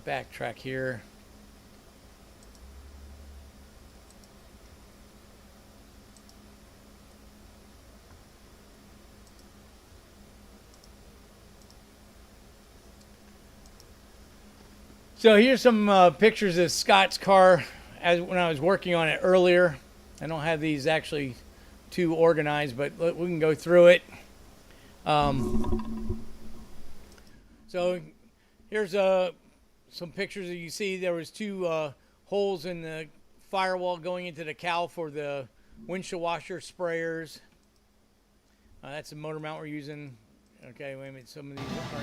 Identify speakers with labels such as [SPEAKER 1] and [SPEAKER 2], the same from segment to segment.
[SPEAKER 1] backtrack here. So here's some pictures of Scott's car when I was working on it earlier. I don't have these actually too organized, but we can go through it. So here's some pictures that you see. There was two holes in the firewall going into the cowl for the windshield washer sprayers. That's the motor mount we're using. Okay, wait a minute. Some of these are.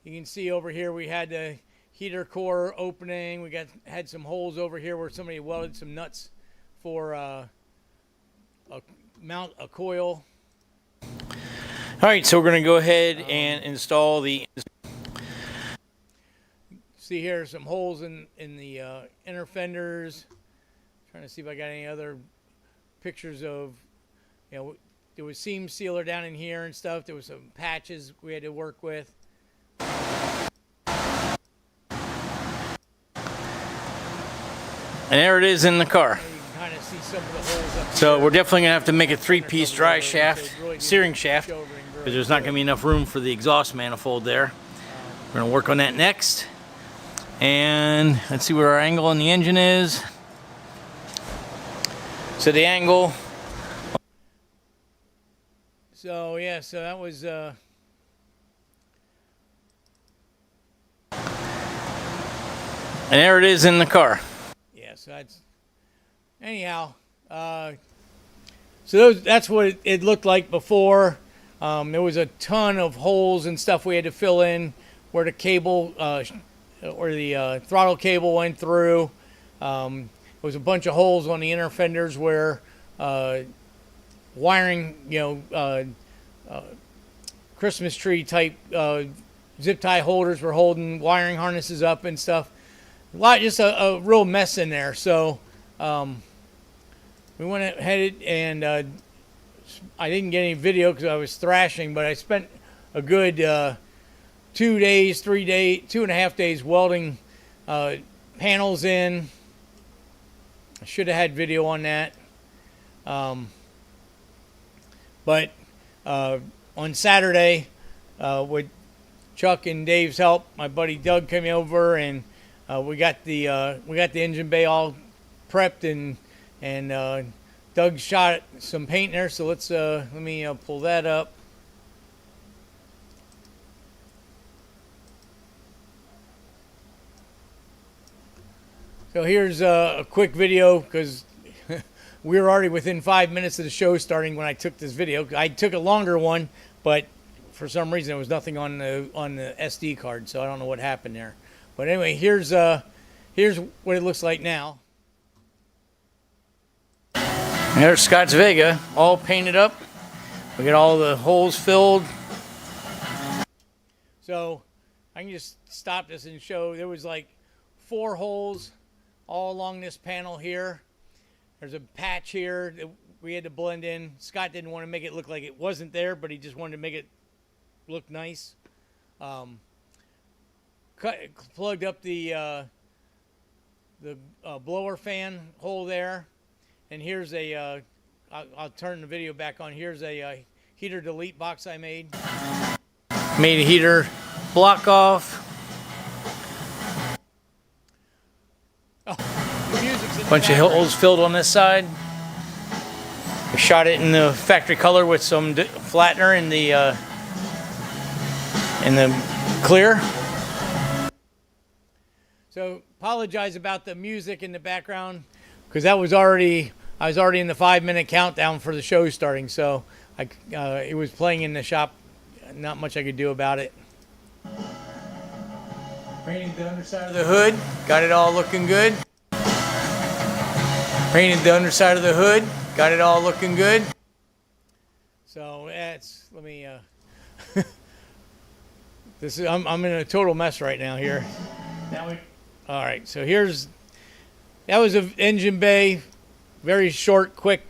[SPEAKER 1] You can see over here we had the heater core opening. We had some holes over here where somebody welded some nuts for mount a coil. All right, so we're going to go ahead and install the. See here some holes in the inner fenders. Trying to see if I got any other pictures of, there was seam sealer down in here and stuff. There was some patches we had to work with. And there it is in the car. You can kind of see some of the holes up so here. We're definitely going to have to make a three-piece dry shaft, steering shaft, because there's not going to be enough room for the exhaust manifold there. We're going to work on that next. And let's see where our angle on the engine is. So the angle. So yeah, so that was and there it is in the car. Yeah, so that's anyhow. So that's what it looked like before. There was a ton of holes and stuff we had to fill in where the cable, or the throttle cable went through. There was a bunch of holes on the inner fenders where wiring, Christmas tree type zip tie holders were holding wiring harnesses up and stuff. Just a real mess in there. So we went ahead and I didn't get any video because I was thrashing, but I spent a good 2.5 days welding panels in. I should have had video on that. But on Saturday, with Chuck and Dave's help, my buddy Doug came over and we got the engine bay all prepped, and Doug shot some paint there. So let me pull that up. So here's a quick video because we were already within 5 minutes of the show starting when I took this video. I took a longer one, but for some reason there was nothing on the SD card, so I don't know what happened there. But anyway, here's what it looks like now. There's Scott's Vega, all painted up. We got all the holes filled. So I can just stop this and show there was like 4 holes all along this panel here. There's a patch here that we had to blend in. Scott didn't want to make it look like it wasn't there, but he just wanted to make it look nice. Plugged up the blower fan hole there. And here's I'll turn the video back on. Here's a heater delete box I made. Made a heater block off. Bunch of holes filled on this side. We shot it in the factory color with some flattener in the clear. So apologize about the music in the background because I was already in the 5-minute countdown for the show starting. So it was playing in the shop. Not much I could do about it. Painted the underside of the hood. Got it all looking good. Painted the underside of the hood. Got it all looking good. So that's, let me, I'm in a total mess right now here. All right, so that was an engine bay. Very short, quick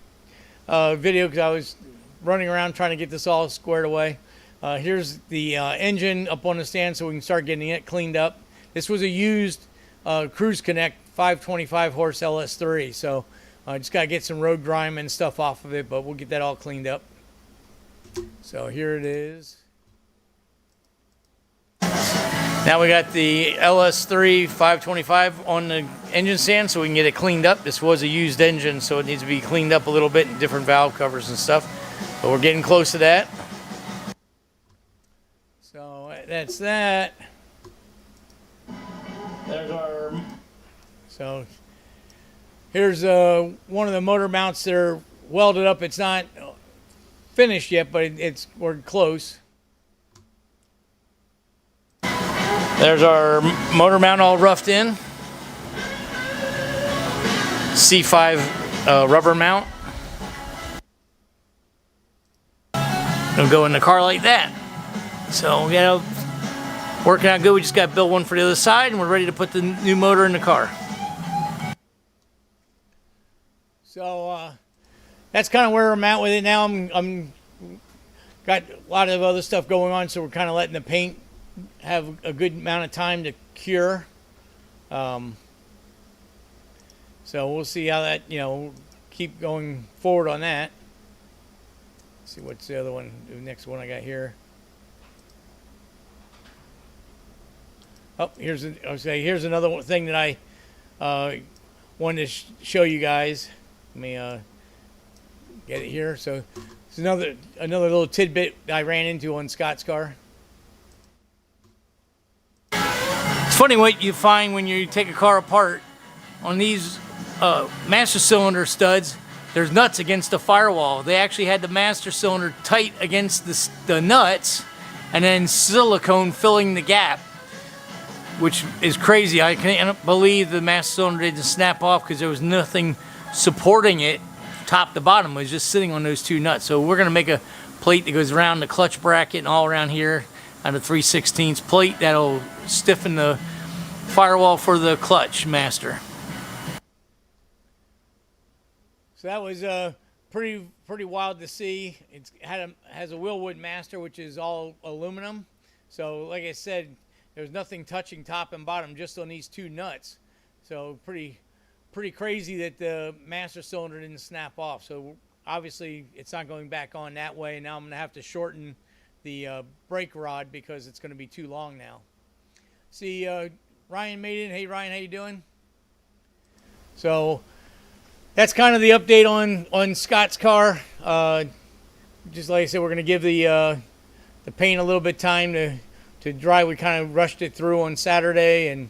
[SPEAKER 1] video because I was running around trying to get this all squared away. Here's the engine up on the stand so we can start getting it cleaned up. This was a used Cruise Connect 525 horse LS3, so just got to get some road grime and stuff off of it, but we'll get that all cleaned up. So here it is. Now we got the LS3 525 on the engine stand so we can get it cleaned up. This was a used engine, so it needs to be cleaned up a little bit, and different valve covers and stuff. But we're getting close to that. So that's that. There's our... So here's one of the motor mounts that are welded up. It's not finished yet, but we're close. There's our motor mount all roughed in. C5 rubber mount. It'll go in the car like that. So, you know, working out good. We just got to build one for the other side, and we're ready to put the new motor in the car. So that's kind of where I'm at with it now. I'm got a lot of other stuff going on, so we're kind of letting the paint have a good amount of time to cure. So we'll see how that, you know, keep going forward on that. Let's see what's the other one, the next one I got here. Oh, here's another thing that I wanted to show you guys. Let me get it here. So it's another little tidbit I ran into on Scott's car. It's funny what you find when you take a car apart. On these master cylinder studs, there's nuts against the firewall. They actually had the master cylinder tight against the nuts, and then silicone filling the gap, which is crazy. I can't believe the master cylinder didn't snap off because there was nothing supporting it top to bottom. It was just sitting on those two nuts. So we're going to make a plate that goes around the clutch bracket and all around here on a 3/16 plate that'll stiffen the firewall for the clutch master. So that was pretty wild to see. It's has a Willwood master, which is all aluminum. So like I said, there's nothing touching top and bottom, just on these two nuts. So pretty crazy that the master cylinder didn't snap off. So obviously it's not going back on that way. Now I'm going to have to shorten the brake rod because it's going to be too long now. See, Ryan made it. Hey Ryan, how you doing? So that's kind of the update on Scott's car. Just like I said, we're going to give the paint a little bit of time to dry. We kind of rushed it through on Saturday and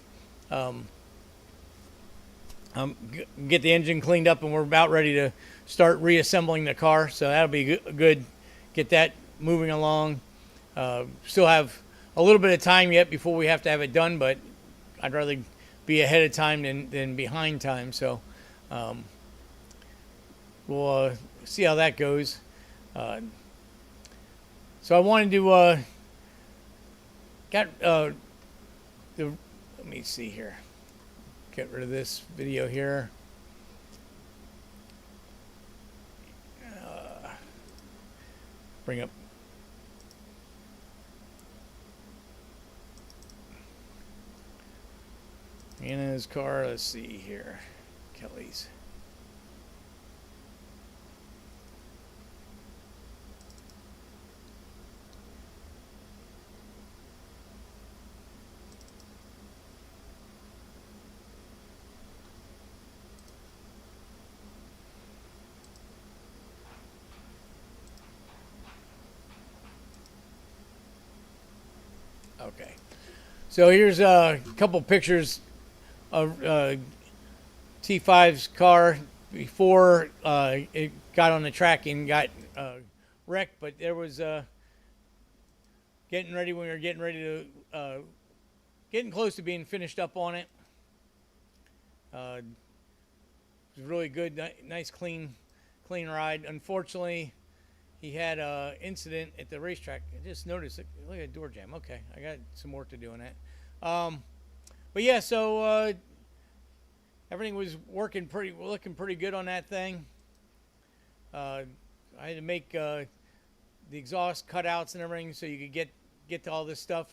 [SPEAKER 1] get the engine cleaned up, and we're about ready to start reassembling the car. So that'll be good. Get that moving along. Still have a little bit of time yet before we have to have it done, but I'd rather be ahead of time than behind time. So we'll see how that goes. So I wanted to let me see here. Get rid of this video here. Bring up. Rhianna's car. Let's see here. Kelly's. Okay, so here's a couple pictures of T5's car before it got on the track and got wrecked. But there was getting ready when we were getting close to being finished up on it. It was really good, nice, clean ride. Unfortunately, he had an incident at the racetrack. I just noticed, look at the door jam. Okay, I got some work to do on that. But yeah, so everything was looking pretty good on that thing. I had to make exhaust cutouts and everything, so you could get to all this stuff.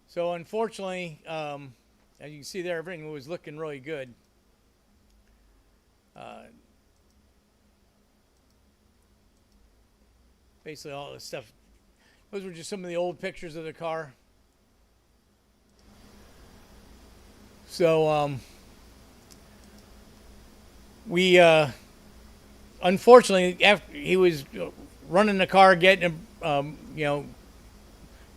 [SPEAKER 1] So unfortunately, as you can see there, everything was looking really good. Basically all this stuff. Those were just some of the old pictures of the car. So we unfortunately, after he was running the car, getting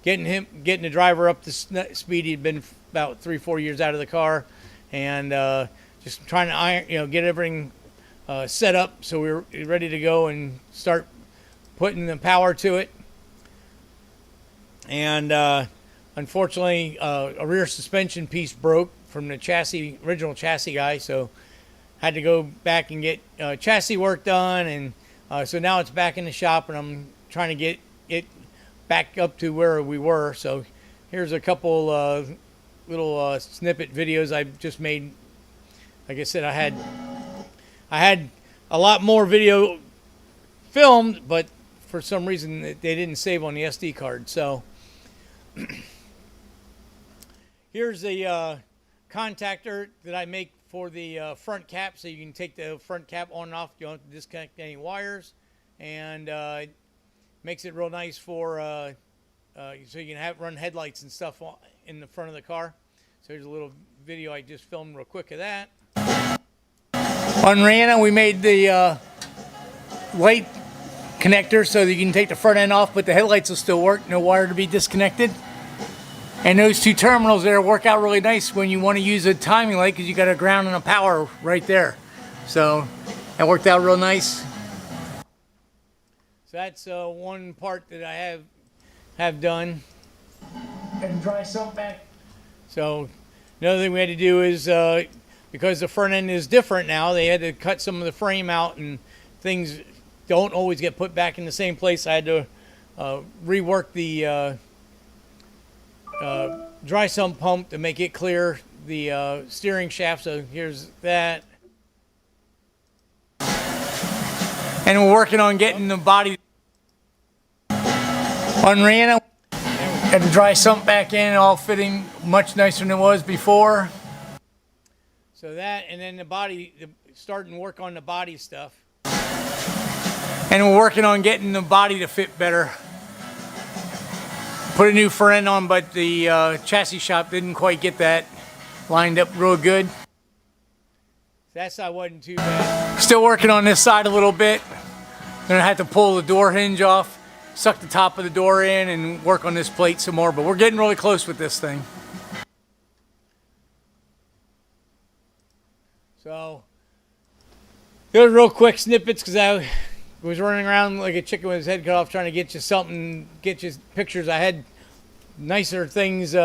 [SPEAKER 1] getting the driver up to speed. He'd been about 3-4 years out of the car, and just trying to get everything set up so we were ready to go and start putting the power to it. And unfortunately, a rear suspension piece broke from the original chassis guy, so had to go back and get chassis work done. And so now it's back in the shop, and I'm trying to get it back up to where we were. So here's a couple little snippet videos I just made. Like I said, I had a lot more video filmed, but for some reason they didn't save on the SD card. So here's the contactor that I make for the front cap, so you can take the front cap on and off. You don't have to disconnect any wires, and it makes it real nice for so you can run headlights and stuff in the front of the car. So here's a little video I just filmed real quick of that. On Rhianna, we made the light connector so that you can take the front end off, but the headlights will still work. No wire to be disconnected. And those two terminals there work out really nice when you want to use a timing light, because you got a ground and a power right there. So that worked out real nice. So that's one part that I have done. And dry sump back. So another thing we had to do is because the front end is different now, they had to cut some of the frame out, and things don't always get put back in the same place. I had to rework the dry sump pump to make it clear the steering shaft. So here's that. And we're working on getting the body on Rhianna. Had the dry sump back in, all fitting much nicer than it was before. So that, and then the body, starting work on the body stuff. And we're working on getting the body to fit better. Put a new front end on, but the chassis shop didn't quite get that lined up real good. That side wasn't too bad. Still working on this side a little bit. Gonna have to pull the door hinge off, suck the top of the door in, and work on this plate some more, but we're getting really close with this thing. So, those real quick snippets, because I was running around like a chicken with his head cut off trying to get you something, get you pictures. I had nicer things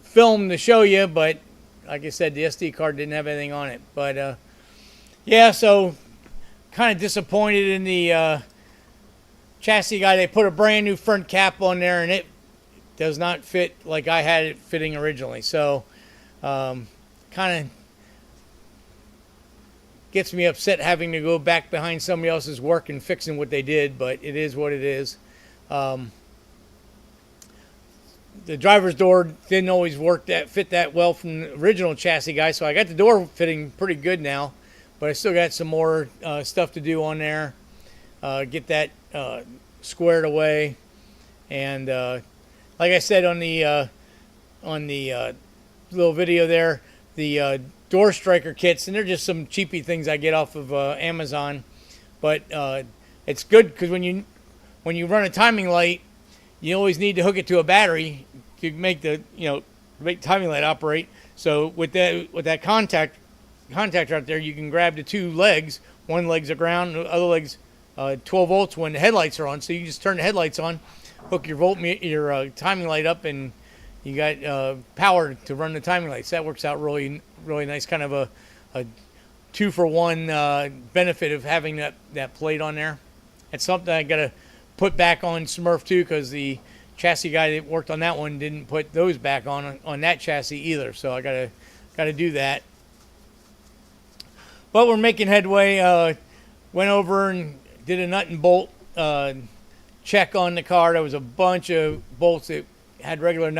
[SPEAKER 1] filmed to show you, but like I said, the SD card didn't have anything on it. But yeah, so kind of disappointed in the chassis guy. They put a brand new front cap on there, and it does not fit like I had it fitting originally. So kind of gets me upset having to go back behind somebody else's work and fixing what they did, but it is what it is. The driver's door didn't always fit that well from the original chassis guy, so I got the door fitting pretty good now, but I still got some more stuff to do on there. Get that squared away, and like I said on the little video there, the door striker kits, and they're just some cheapy things I get off of Amazon, but it's good because when you run a timing light, you always need to hook it to a battery to make the make the timing light operate. So with that contactor out there, you can grab the two legs. One leg's a ground, the other leg's 12 volts when the headlights are on. So you can just turn the headlights on, hook your timing light up, and you got power to run the timing lights. That works out really, really nice. Kind of a 2-for-1 benefit of having that plate on there. It's something I got to put back on Smurf too, because the chassis guy that worked on that one didn't put those back on that chassis either. So I gotta do that. But we're making headway. Went over and did a nut and bolt check on the car. There was a bunch of bolts that had regular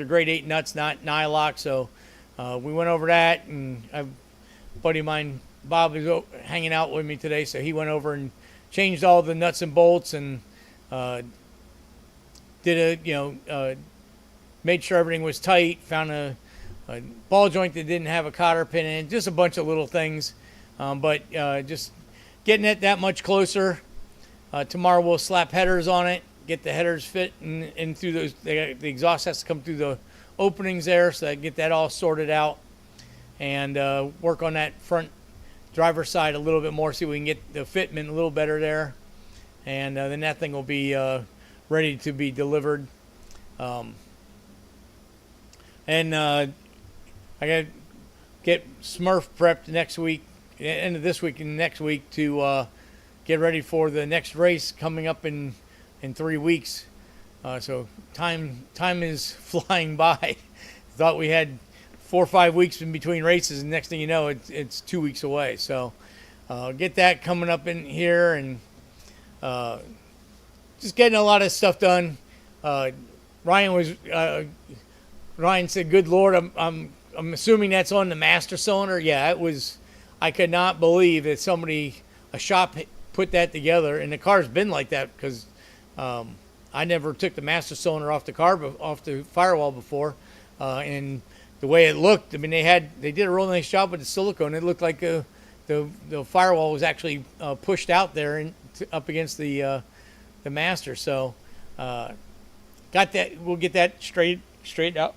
[SPEAKER 1] grade 8 nuts, not nylock. So we went over that, and a buddy of mine, Bob, is hanging out with me today, so he went over and changed all the nuts and bolts, and made sure everything was tight. Found a ball joint that didn't have a cotter pin in it. Just a bunch of little things, but just getting it that much closer. Tomorrow we'll slap headers on it, get the headers fit in through those. The exhaust has to come through the openings there, so I get that all sorted out, and work on that front driver's side a little bit more, see if we can get the fitment a little better there, and then that thing will be ready to be delivered. And I got to get Smurf prepped next week, end of this week and next week, to get ready for the next race coming up in 3 weeks. So time is flying by. Thought we had 4 or 5 weeks in between races, and next thing you know, it's 2 weeks away. So get that coming up in here, and just getting a lot of stuff done. Ryan said, "Good Lord, I'm assuming that's on the master cylinder." Yeah, it was. I could not believe that a shop put that together, and the car's been like that because I never took the master cylinder off the firewall before, and the way it looked, I mean, they did a real nice job with the silicone. It looked like the firewall was actually pushed out there and up against the master. So got that. We'll get that straight out.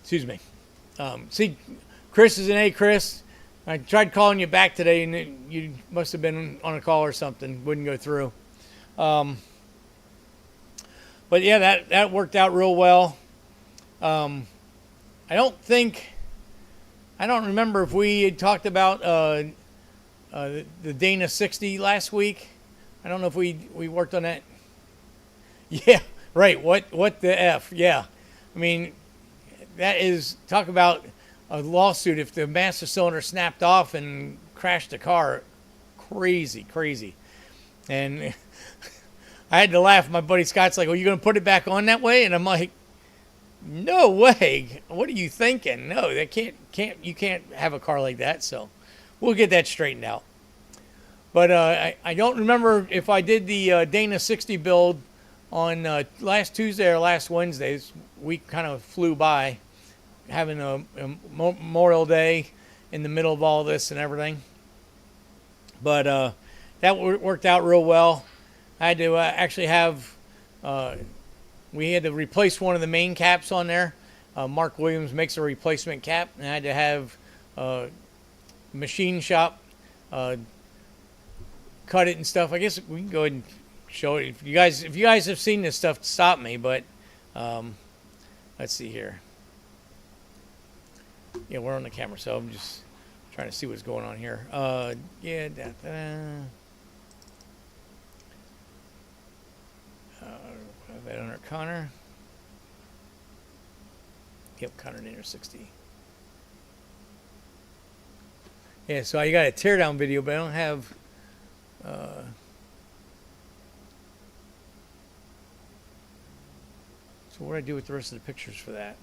[SPEAKER 1] Excuse me. See, Chris is an A. Chris, I tried calling you back today, and you must have been on a call or something. Wouldn't go through. But yeah, that worked out real well. I don't remember if we had talked about the Dana 60 last week. I don't know if we worked on that. Yeah, right. What the F? Yeah. I mean, that is, talk about a lawsuit. If the master cylinder snapped off and crashed the car, crazy. And I had to laugh. My buddy Scott's like, "Are you going to put it back on that way?" And I'm like, "No way. What are you thinking? No, you can't have a car like that." So we'll get that straightened out. But I don't remember if I did the Dana 60 build on last Tuesday or last Wednesday. This week kind of flew by, having a Memorial Day in the middle of all this and everything. But that worked out real well. I had to actually have, we had to replace one of the main caps on there. Mark Williams makes a replacement cap, and I had to have machine shop cut it and stuff. I guess we can go ahead and show it. If you guys have seen this stuff, stop me. But let's see here. Yeah, we're on the camera, so I'm just trying to see what's going on here. Yeah, have that under Connor. Yep, Connor Nader 60. Yeah, so I got a teardown video, but I don't have. So what do I do with the rest of the pictures for that?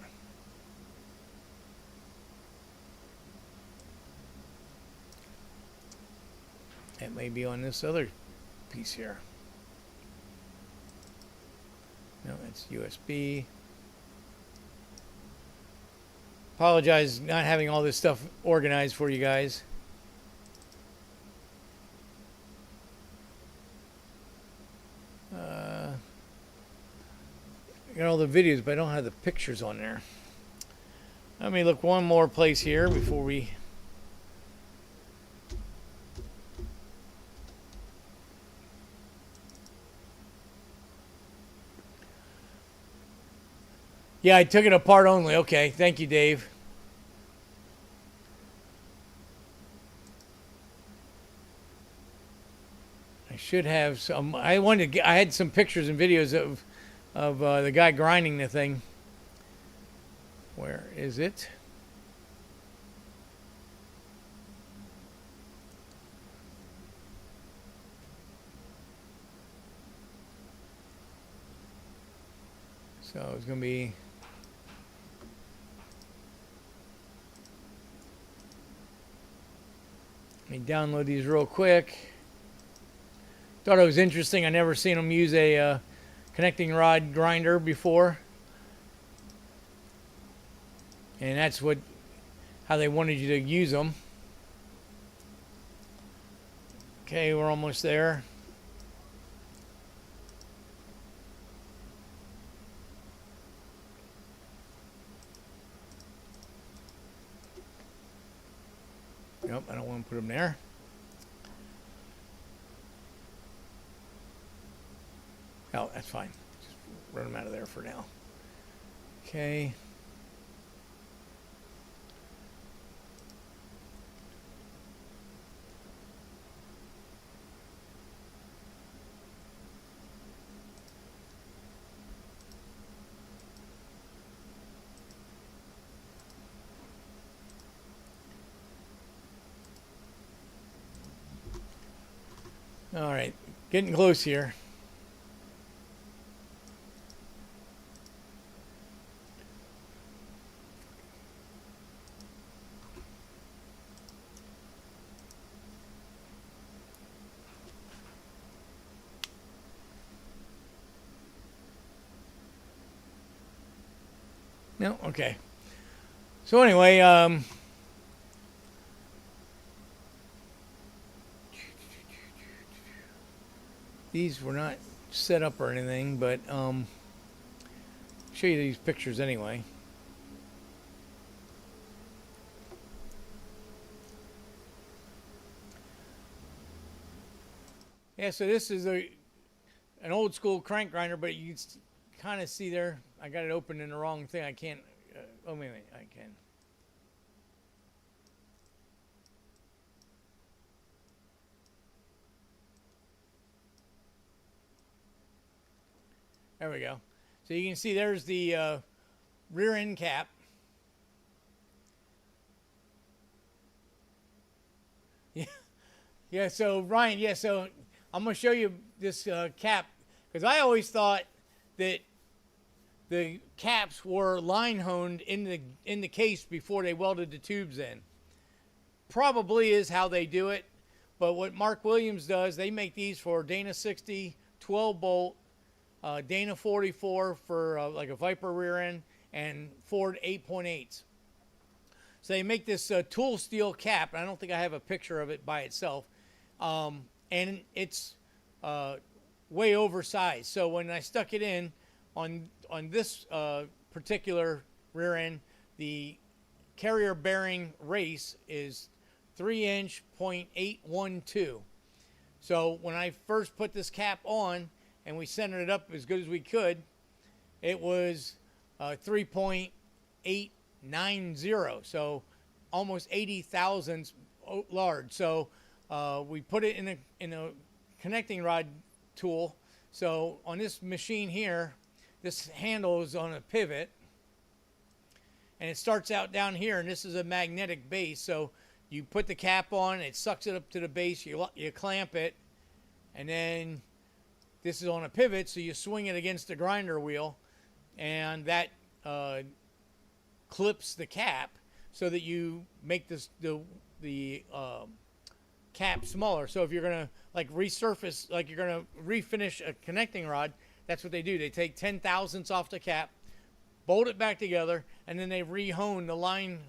[SPEAKER 1] That may be on this other piece here. No, that's USB. Apologize not having all this stuff organized for you guys. I got all the videos, but I don't have the pictures on there. Let me look one more place here before we... Yeah, I took it apart only. Okay, thank you, Dave. I should have some. I had some pictures and videos of the guy grinding the thing. Where is it? So it's going to be... Let me download these real quick. Thought it was interesting. I never seen them use a connecting rod grinder before. And that's how they wanted you to use them. Okay, we're almost there. Nope, I don't want to put them there. Oh, that's fine. Just run them out of there for now. Okay. All right, getting close here. No, okay. So anyway, these were not set up or anything, but show you these pictures anyway. Yeah, so this is an old school crank grinder, but you kind of see there, I got it open in the wrong thing. I can't, oh, wait a minute, I can. There we go. So you can see there's the rear end cap. Yeah, yeah. So Ryan, yeah. So I'm gonna show you this cap because I always thought that the caps were line honed in the case before they welded the tubes in. Probably is how they do it, but what Mark Williams does, they make these for Dana 60 12 bolt. Dana 44 for like a Viper rear end, and Ford 8.8s. So they make this tool steel cap, and I don't think I have a picture of it by itself, and it's way oversized. So when I stuck it in on this particular rear end, the carrier bearing race is 3" .812. So when I first put this cap on, and we centered it up as good as we could, it was 3.890, so almost 80 thousandths large. So we put it in a connecting rod tool. So on this machine here, this handle is on a pivot, and it starts out down here, and this is a magnetic base. So you put the cap on, it sucks it up to the base, you clamp it, and then this is on a pivot, so you swing it against the grinder wheel, and that clips the cap so that you make the cap smaller. So if you're gonna like resurface, like you're gonna refinish a connecting rod, that's what they do. They take 10 thousandths off the cap, bolt it back together, and then they re-hone the line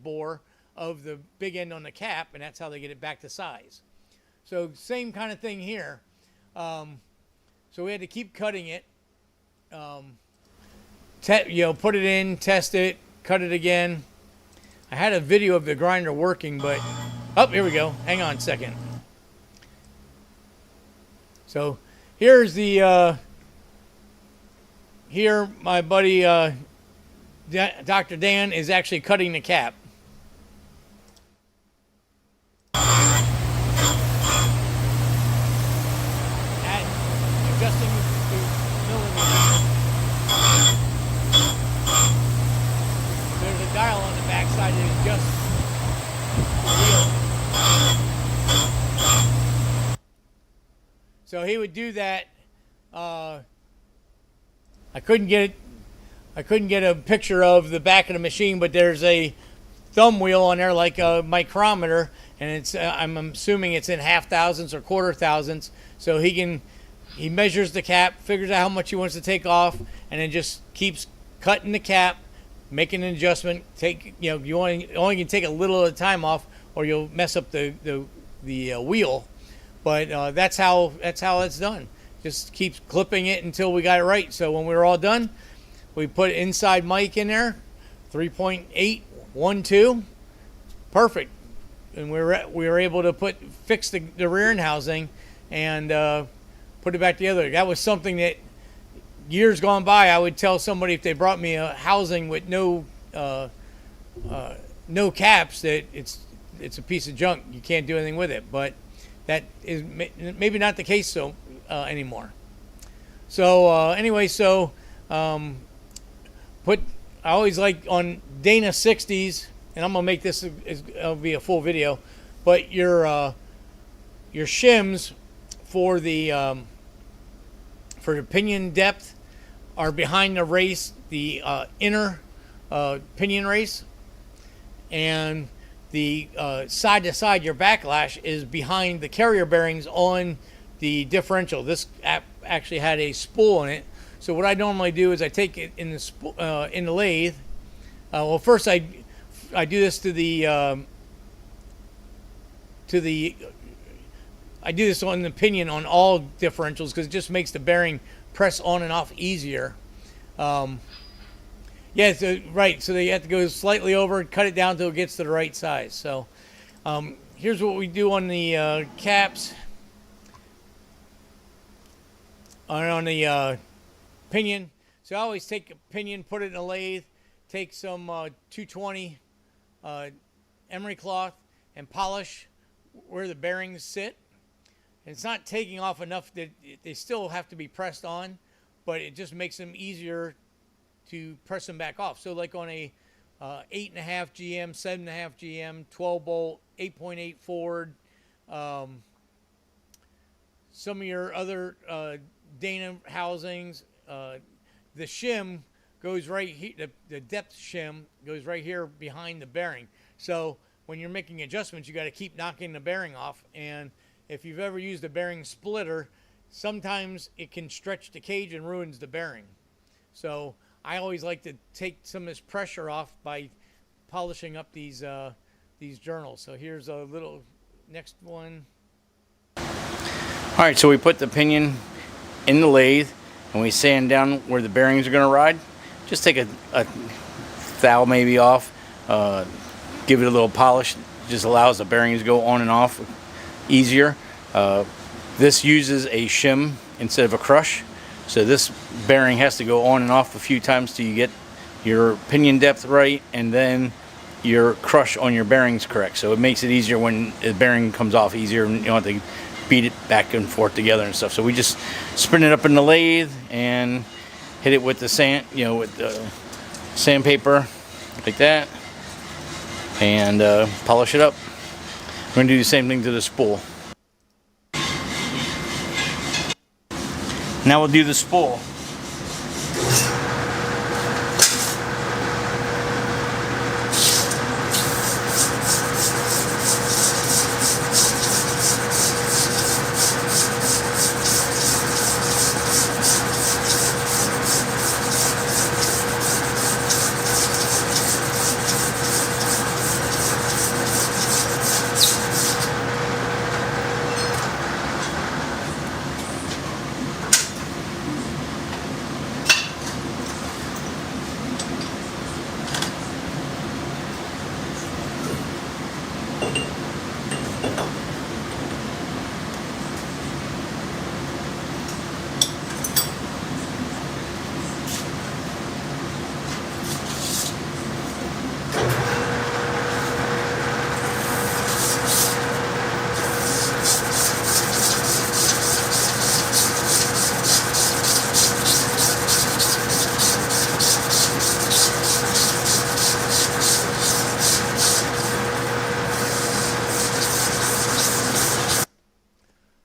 [SPEAKER 1] bore of the big end on the cap, and that's how they get it back to size. So same kind of thing here. So we had to keep cutting it, put it in, test it, cut it again. I had a video of the grinder working, but, oh, here we go. Hang on a second. So here's the, here my buddy, Dr. Dan is actually cutting the cap. Adjusting to millimeters. There's a dial on the backside that adjusts the wheel. So he would do that I couldn't get a picture of the back of the machine, but there's a thumb wheel on there like a micrometer, and it's I'm assuming it's in half thousandths or quarter thousandths. So he measures the cap, figures out how much he wants to take off, and then just keeps cutting the cap, making an adjustment. You only can take a little at a time off, or you'll mess up the wheel. But that's how it's done. Just keeps clipping it until we got it right. So when we were all done, we put inside mic in there, 3.812, perfect. And we were able to fix the rear end housing and put it back together. That was something that years gone by I would tell somebody if they brought me a housing with no caps that it's a piece of junk. You can't do anything with it. But that is maybe not the case anymore. So anyway, I always like on Dana 60s, and I'm gonna make this it'll be a full video, but your shims for the pinion depth are behind the race, the inner pinion race, and the side to side, your backlash is behind the carrier bearings on the differential. This actually had a spool in it. So what I normally do is I take it in the lathe. Well, first I do this I do this on the pinion on all differentials because it just makes the bearing press on and off easier. Yeah, right. So you have to go slightly over and cut it down until it gets to the right size. So here's what we do on the caps. On the pinion. So I always take a pinion, put it in a lathe, take some 220 emery cloth and polish where the bearings sit. And it's not taking off enough that they still have to be pressed on, but it just makes them easier to press them back off. So like on a 8.5 GM, 7.5 GM, 12 bolt, 8.8 Ford, some of your other Dana housings, the shim goes right here, the depth shim goes right here behind the bearing. So when you're making adjustments, you got to keep knocking the bearing off. And if you've ever used a bearing splitter, sometimes it can stretch the cage and ruins the bearing. So I always like to take some of this pressure off by polishing up these journals. So here's a little next one. All right, so we put the pinion in the lathe and we sand down where the bearings are going to ride. Just take a thou maybe off, give it a little polish. It just allows the bearings to go on and off easier. This uses a shim instead of a crush, so this bearing has to go on and off a few times till you get your pinion depth right and then your crush on your bearings correct. So it makes it easier when the bearing comes off easier and you don't have to beat it back and forth together and stuff. So we just spin it up in the lathe and hit it with the with the sandpaper like that and polish it up. We're going to do the same thing to the spool. Now we'll do the spool.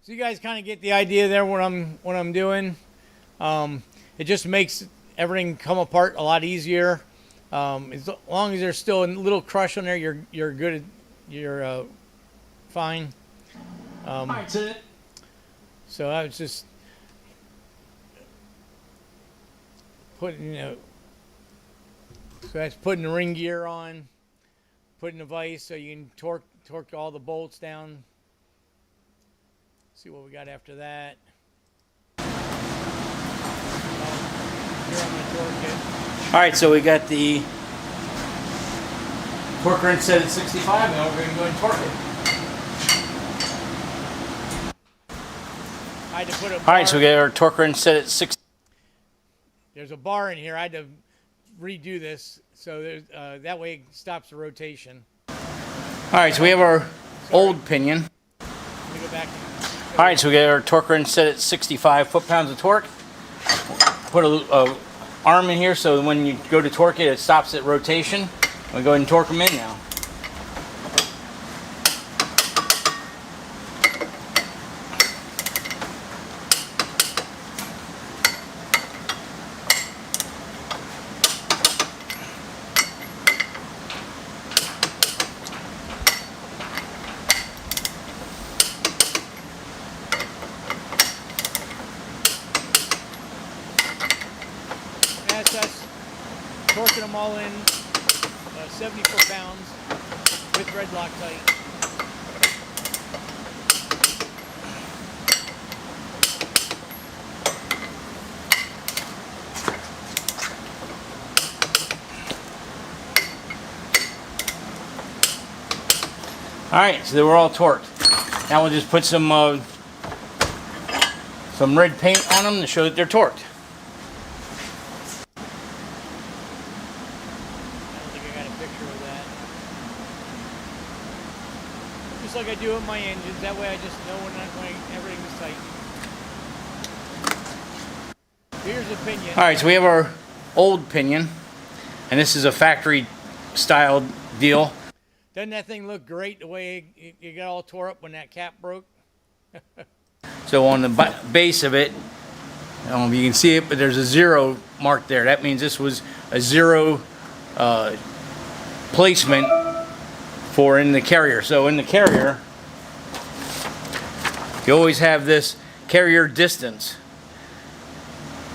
[SPEAKER 1] So you guys kind of get the idea there what I'm doing. It just makes everything come apart a lot easier. As long as there's still a little crush on there, you're good. You're fine.
[SPEAKER 2] All right,
[SPEAKER 1] So I was just putting, so that's putting the ring gear on, putting the vise so you can torque all the bolts down. See what we got after that. Here I'm gonna torque it.
[SPEAKER 2] all right, so we got the torque wrench set at 65. Now we're going to go and torque it.
[SPEAKER 1] I had to put a bar.
[SPEAKER 2] All right, so we got our torque wrench set at 60.
[SPEAKER 1] There's a bar in here. I had to redo this so there's, that way it stops the rotation.
[SPEAKER 2] All right, so we have our old pinion.
[SPEAKER 1] Let me go back.
[SPEAKER 2] All right, so we got our torque wrench set at 65 foot-pounds of torque. Put a arm in here so when you go to torque it, it stops at rotation. We'll go ahead and torque them in now.
[SPEAKER 1] That's us torquing them all in 74 pounds with red Loctite.
[SPEAKER 2] All right, so they were all torqued. Now we'll just put some red paint on them to show that they're torqued.
[SPEAKER 1] Just like I do with my engines, that way I just know when everything is tight. Here's the pinion.
[SPEAKER 2] All right, so we have our old pinion, and this is a factory style deal.
[SPEAKER 1] Doesn't that thing look great the way it got all tore up when that cap broke?
[SPEAKER 2] So on the base of it, I don't know if you can see it, but there's a 0 mark there. That means this was a 0 placement for in the carrier. So in the carrier, you always have this carrier distance.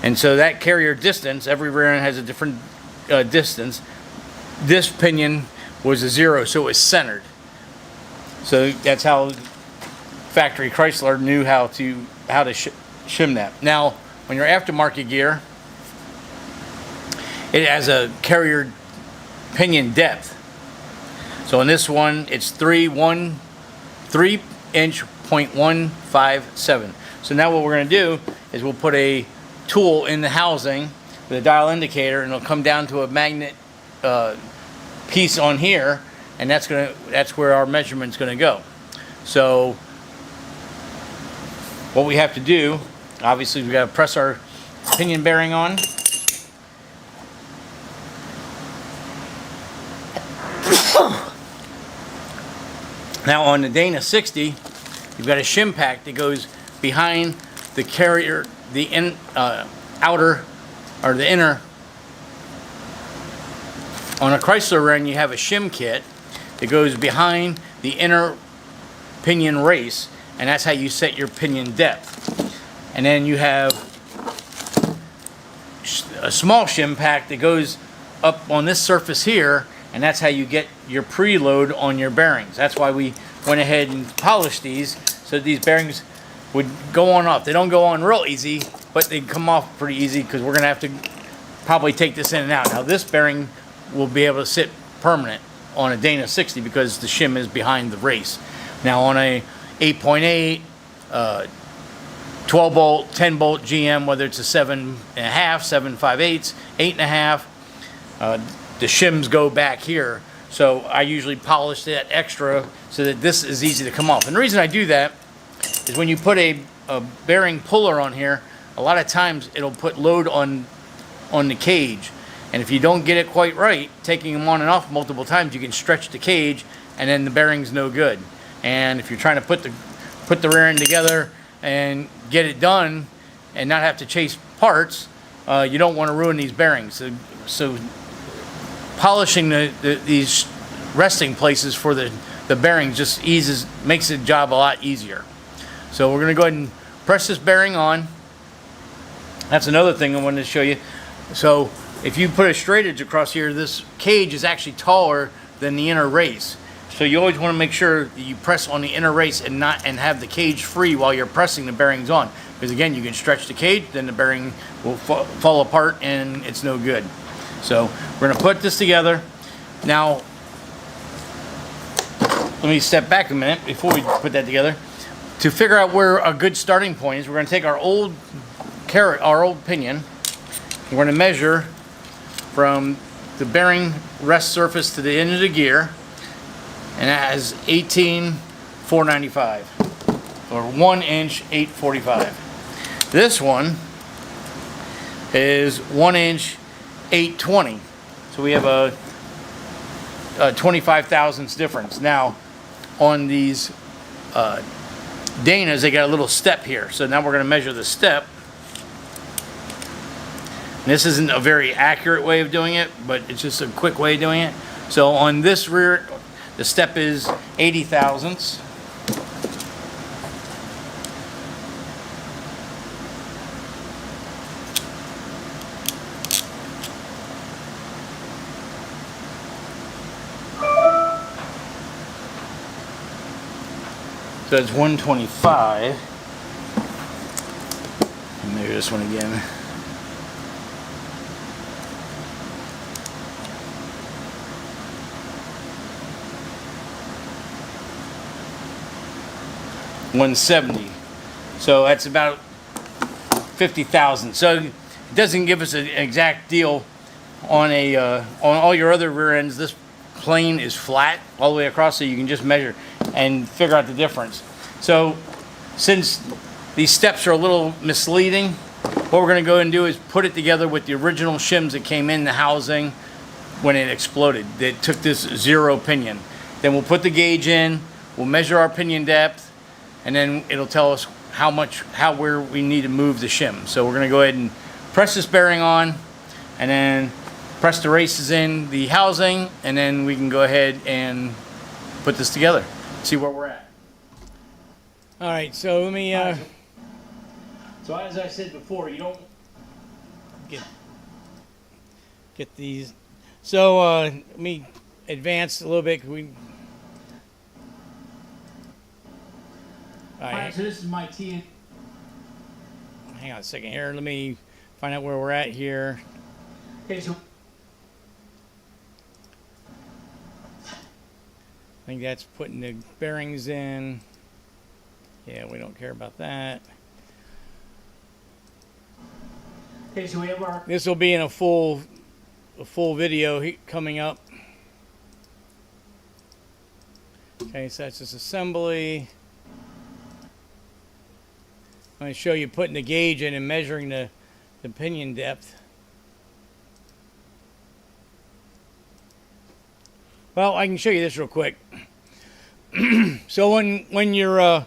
[SPEAKER 2] And so that carrier distance, every rear end has a different distance. This pinion was a 0, so it was centered. So that's how factory Chrysler knew how to shim that. Now, when your aftermarket gear, it has a carrier pinion depth. So in this one, it's 3.157 inch. So now what we're going to do is we'll put a tool in the housing with a dial indicator, and it'll come down to a magnet piece on here, and that's where our measurement's going to go. So what we have to do, obviously, we got to press our pinion bearing on. Now on the Dana 60, you've got a shim pack that goes behind the carrier, the outer or the inner. On a Chrysler Ren, you have a shim kit that goes behind the inner pinion race, and that's how you set your pinion depth. And then you have a small shim pack that goes up on this surface here, and that's how you get your preload on your bearings. That's why we went ahead and polished these, so that these bearings would go on off. They don't go on real easy, but they come off pretty easy because we're gonna have to probably take this in and out. Now this bearing will be able to sit permanent on a Dana 60 because the shim is behind the race. Now on a 8.8, 12 bolt, 10 bolt GM, whether it's a 7.5, 7.5/8, 8.5, the shims go back here. So I usually polish that extra so that this is easy to come off. And the reason I do that is when you put a bearing puller on here, a lot of times it'll put load on the cage. And if you don't get it quite right, taking them on and off multiple times, you can stretch the cage, and then the bearing's no good. And if you're trying to put the rear end together and get it done and not have to chase parts, you don't want to ruin these bearings. So polishing these resting places for the bearings just makes the job a lot easier. So we're going to go ahead and press this bearing on. That's another thing I wanted to show you. So if you put a straight edge across here, this cage is actually taller than the inner race. So you always want to make sure that you press on the inner race and have the cage free while you're pressing the bearings on. Because again, you can stretch the cage, then the bearing will fall apart and it's no good. So we're going to put this together. Now, let me step back a minute before we put that together. To figure out where a good starting point is, we're going to take our old pinion. We're going to measure from the bearing rest surface to the end of the gear, and that has 18,495 or 1 inch 845. This one is 1 inch 820. So we have a 25 thousandths difference. Now on these Danas, they got a little step here. So now we're going to measure the step. And this isn't a very accurate way of doing it, but it's just a quick way of doing it. So on this rear, the step is 80 thousandths. So it's 125. Measure this one again. $170. So that's about 50,000. So it doesn't give us an exact deal on all your other rear ends. This plane is flat all the way across, so you can just measure and figure out the difference. So since these steps are a little misleading, what we're going to go and do is put it together with the original shims that came in the housing when it exploded. That took this 0 pinion. Then we'll put the gauge in, we'll measure our pinion depth, and then it'll tell us where we need to move the shim. So we're going to go ahead and press this bearing on, and then press the races in the housing, and then we can go ahead and put this together. See where we're at.
[SPEAKER 1] All right, so let me.
[SPEAKER 2] So as I said before, you don't
[SPEAKER 1] get these. So let me advance a little bit. All right.
[SPEAKER 2] So this is my T.
[SPEAKER 1] Hang on a second here. Let me find out where we're at here.
[SPEAKER 2] Okay, so
[SPEAKER 1] I think that's putting the bearings in. Yeah, we don't care about that.
[SPEAKER 2] okay, so we have our.
[SPEAKER 1] This will be in a full video coming up. Okay, so that's this assembly. I'm going to show you putting the gauge in and measuring the pinion depth. Well, I can show you this real quick. So when you're, well,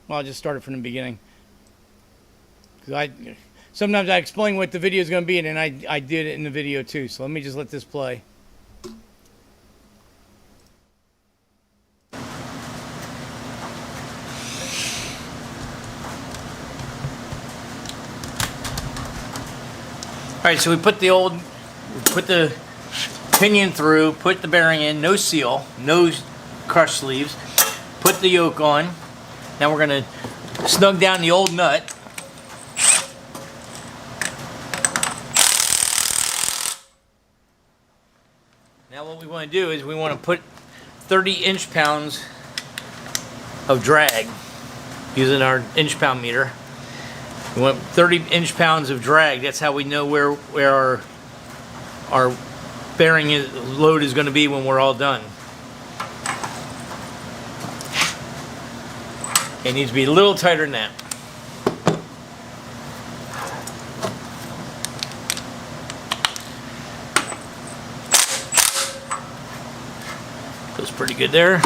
[SPEAKER 1] I'll just start it from the beginning. Because sometimes I explain what the video is going to be, and then I did it in the video too. So let me just let this play.
[SPEAKER 2] All right, so we put the pinion through, put the bearing in, no seal, no crush sleeves, put the yoke on. Now we're going to snug down the old nut. Now what we want to do is we want to put 30 inch-pounds of drag using our inch-pound meter. We want 30 inch-pounds of drag. That's how we know where our bearing load is going to be when we're all done. It needs to be a little tighter than that. Feels pretty good there.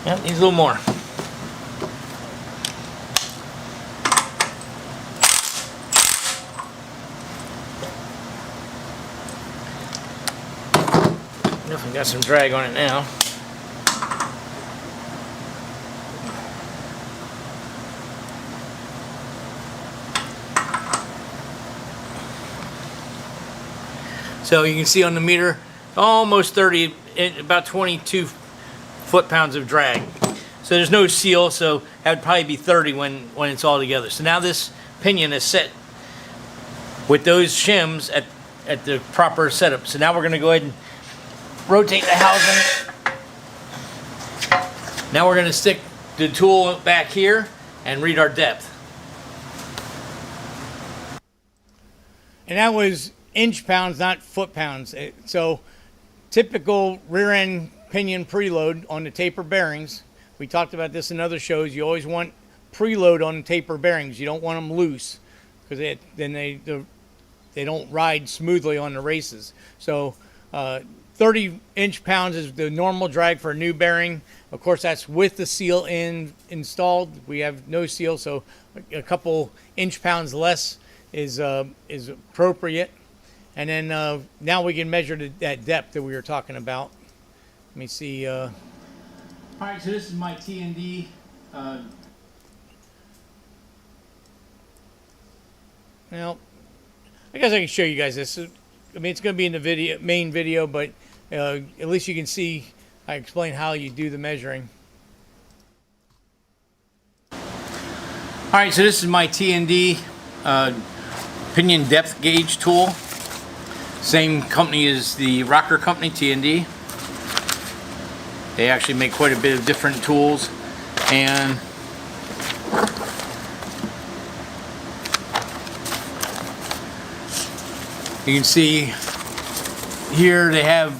[SPEAKER 2] Yep, needs a little more. Definitely got some drag on it now. So you can see on the meter, almost 30, about 22 foot-pounds of drag. So there's no seal, so that would probably be 30 when it's all together. So now this pinion is set with those shims at the proper setup. So now we're going to go ahead and rotate the housing. Now we're going to stick the tool back here and read our depth.
[SPEAKER 1] And that was inch pounds, not foot pounds. So typical rear end pinion preload on the taper bearings. We talked about this in other shows. You always want preload on the taper bearings. You don't want them loose because then they don't ride smoothly on the races. So 30 inch pounds is the normal drag for a new bearing. Of course, that's with the seal installed. We have no seal, so a couple inch pounds less is appropriate. And then now we can measure that depth that we were talking about. Let me see. All
[SPEAKER 2] right, so this is my T&D.
[SPEAKER 1] Now, I guess I can show you guys this. I mean, it's going to be in the main video, but at least you can see. I explain how you do the measuring.
[SPEAKER 2] All right, so this is my T&D pinion depth gauge tool. Same company as the rocker company, T&D. They actually make quite a bit of different tools, and you can see here they have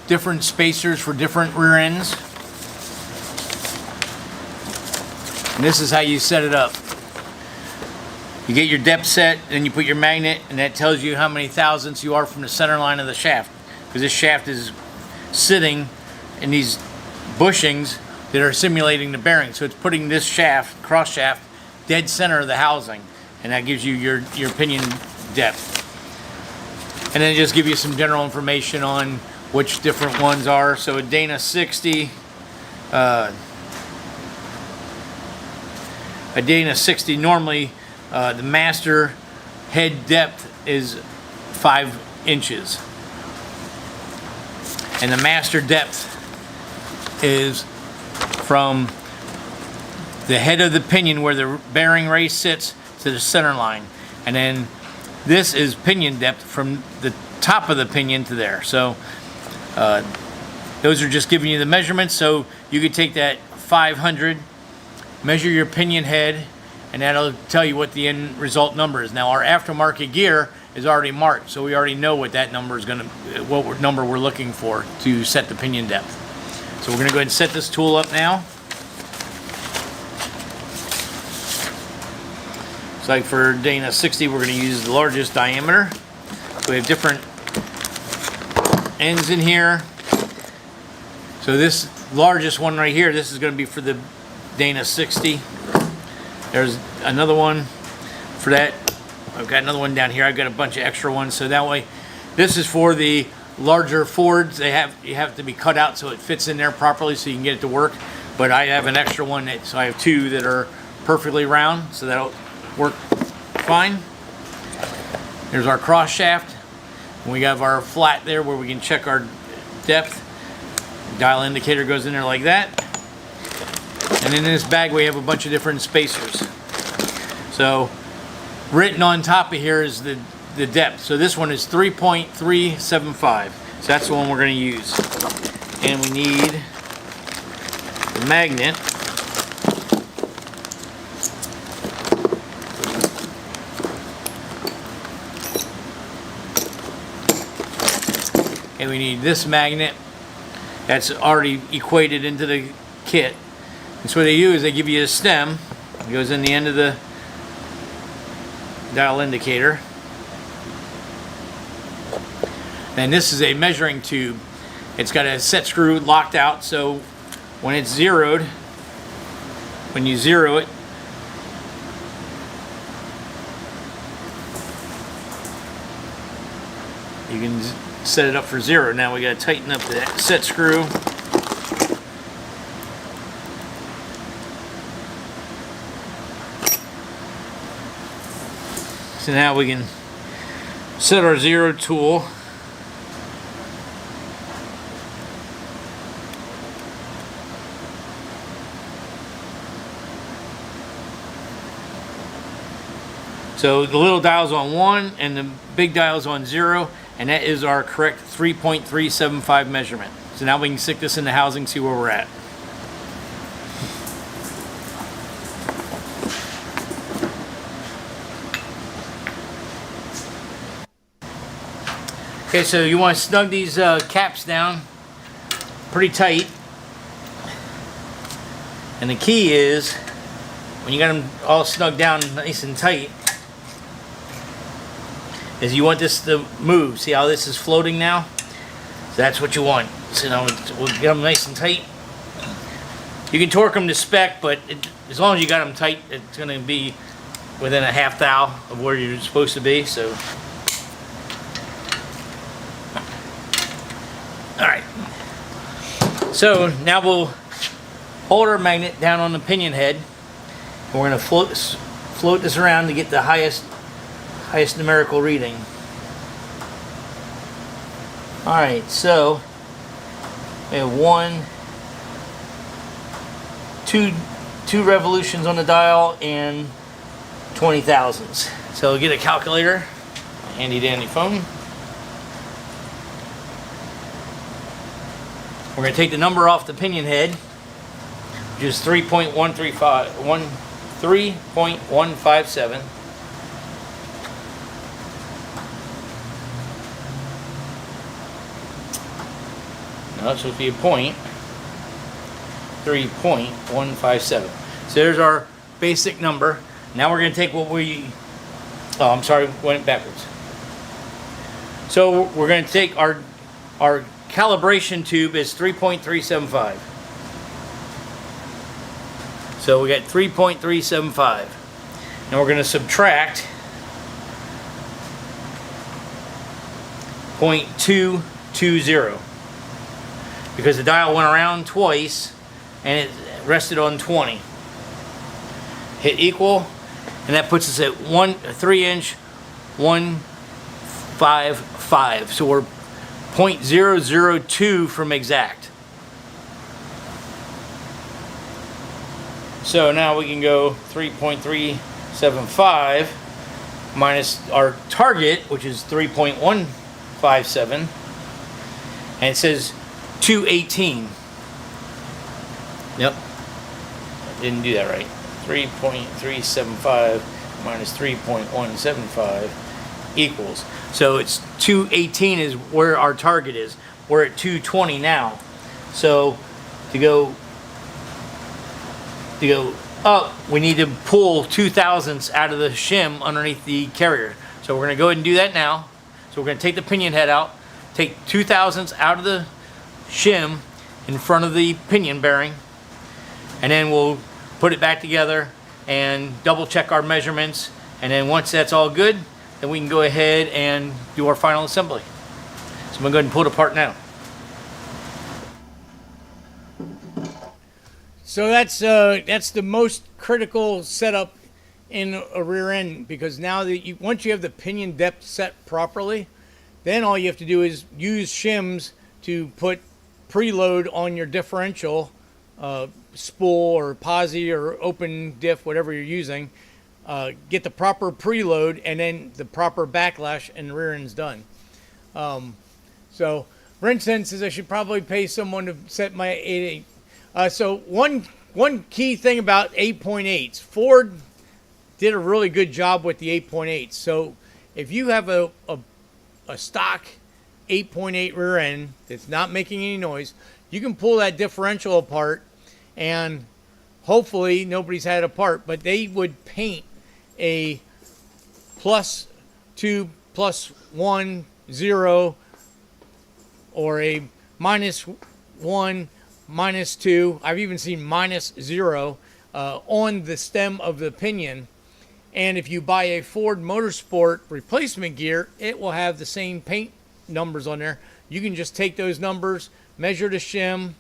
[SPEAKER 2] different spacers for different rear ends. And this is how you set it up. You get your depth set, then you put your magnet, and that tells you how many thousandths you are from the center line of the shaft. Because this shaft is sitting in these bushings that are simulating the bearing. So it's putting this shaft, cross shaft, dead center of the housing. And that gives you your pinion depth. And then it just gives you some general information on which different ones are. So a Dana 60, a Dana 60 normally, the master head depth is 5 inches. And the master depth is from the head of the pinion where the bearing race sits to the center line. And then this is pinion depth from the top of the pinion to there. So those are just giving you the measurements. So you could take that 500, measure your pinion head, and that'll tell you what the end result number is. Now our aftermarket gear is already marked, so we already know what that number is what number we're looking for to set the pinion depth. So we're gonna go ahead and set this tool up now. So like for Dana 60, we're gonna use the largest diameter. So we have different ends in here. So this largest one right here, this is gonna be for the Dana 60. There's another one for that. I've got another one down here. I've got a bunch of extra ones. So that way, this is for the larger Fords. You have to be cut out so it fits in there properly so you can get it to work. But I have an extra one, so I have 2 that are perfectly round, so that'll work fine. Here's our cross shaft. We have our flat there where we can check our depth. Dial indicator goes in there like that. And in this bag we have a bunch of different spacers. So written on top of here is the depth. So this one is 3.375. So that's the one we're going to use. And we need the magnet. And we need this magnet that's already equated into the kit. And so what they do is they give you a stem. It goes in the end of the dial indicator. And this is a measuring tube. It's got a set screw locked out, so when it's zeroed, when you zero it, you can set it up for 0. Now we got to tighten up the set screw. So now we can set our 0 tool. So the little dial's on 1 and the big dial's on 0, and that is our correct 3.375 measurement. So now we can stick this in the housing, see where we're at. Okay, so you want to snug these caps down pretty tight. And the key is, when you got them all snugged down nice and tight, is you want this to move. See how this is floating now? So that's what you want. So now we'll get them nice and tight. You can torque them to spec, but as long as you got them tight, it's going to be within a half thou of where you're supposed to be. So. Alright, so now we'll hold our magnet down on the pinion head, and we're going to float this around to get the highest numerical reading. Alright, so we have two revolutions on the dial and 20 thousandths. So get a calculator, handy dandy phone. We're going to take the number off the pinion head, which is 3.157. No, it's supposed to be a point. 3.157. So there's our basic number. Now we're going to take what we... Oh, I'm sorry, went backwards. So we're going to take our calibration tube is 3.375. So we got 3.375. Now we're going to subtract 0.220 because the dial went around twice and it rested on 20. Hit equal, and that puts us at 3 inch 155. So we're 0.002 from exact. So now we can go 3.375 minus our target, which is 3.157, and it says 218. Yep, I didn't do that right. 3.375 minus 3.175 equals. So it's 218 is where our target is. We're at 220 now. So to go up, we need to pull 2 thousandths out of the shim underneath the carrier. So we're going to go ahead and do that now. So we're going to take the pinion head out, take 2 thousandths out of the shim in front of the pinion bearing, and then we'll put it back together and double check our measurements, and then once that's all good, then we can go ahead and do our final assembly. So I'm going to go ahead and pull it apart now.
[SPEAKER 1] So that's the most critical setup in a rear end, because now that once you have the pinion depth set properly, then all you have to do is use shims to put preload on your differential spool or posi or open diff, whatever you're using. Get the proper preload and then the proper backlash, and the rear end's done. So for instance, I should probably pay someone to set my 8.8. So one key thing about 8.8s, Ford did a really good job with the 8.8. So if you have a stock 8.8 rear end that's not making any noise, you can pull that differential apart, and hopefully nobody's had it apart, but they would paint a +2 +1 0 or a -1 -2. I've even seen -0 on the stem of the pinion. And if you buy a Ford Motorsport replacement gear, it will have the same paint numbers on there. You can just take those numbers, measure the shim,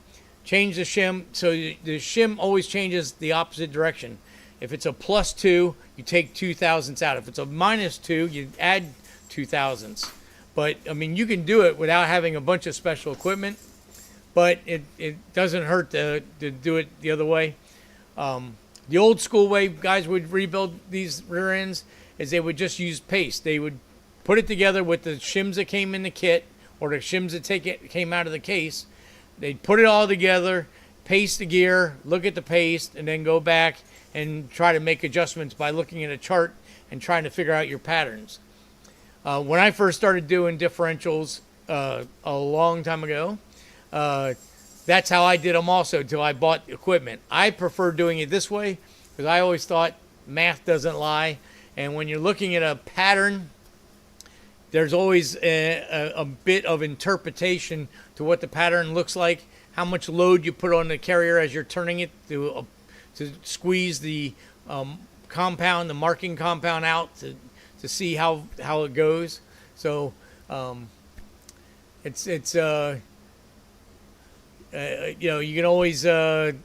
[SPEAKER 1] change the shim. So the shim always changes the opposite direction. If it's a +2, you take 0.002 out. If it's a -2, you add 0.002. But I mean, you can do it without having a bunch of special equipment, but it doesn't hurt to do it the other way. The old school way guys would rebuild these rear ends is they would just use paste. They would put it together with the shims that came in the kit or the shims that came out of the case. They'd put it all together, paste the gear, look at the paste, and then go back and try to make adjustments by looking at a chart and trying to figure out your patterns. When I first started doing differentials a long time ago, that's how I did them also until I bought equipment. I prefer doing it this way because I always thought math doesn't lie. And when you're looking at a pattern, there's always a bit of interpretation to what the pattern looks like, how much load you put on the carrier as you're turning it to squeeze the compound, the marking compound out to see how it goes. So it's you know, you can always do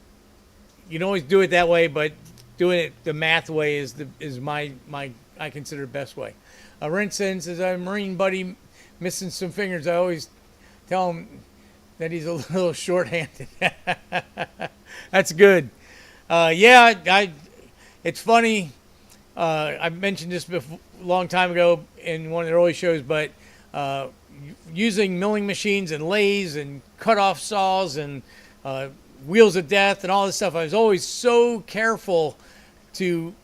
[SPEAKER 1] it that way, but doing it the math way is my I consider the best way. Rinsen says, "I'm a Marine buddy missing some fingers. I always tell him that he's a little short-handed." That's good. Yeah, it's funny. I mentioned this before, a long time ago in one of the early shows, but using milling machines and lathes and cut-off saws and wheels of death and all this stuff, I was always so careful to,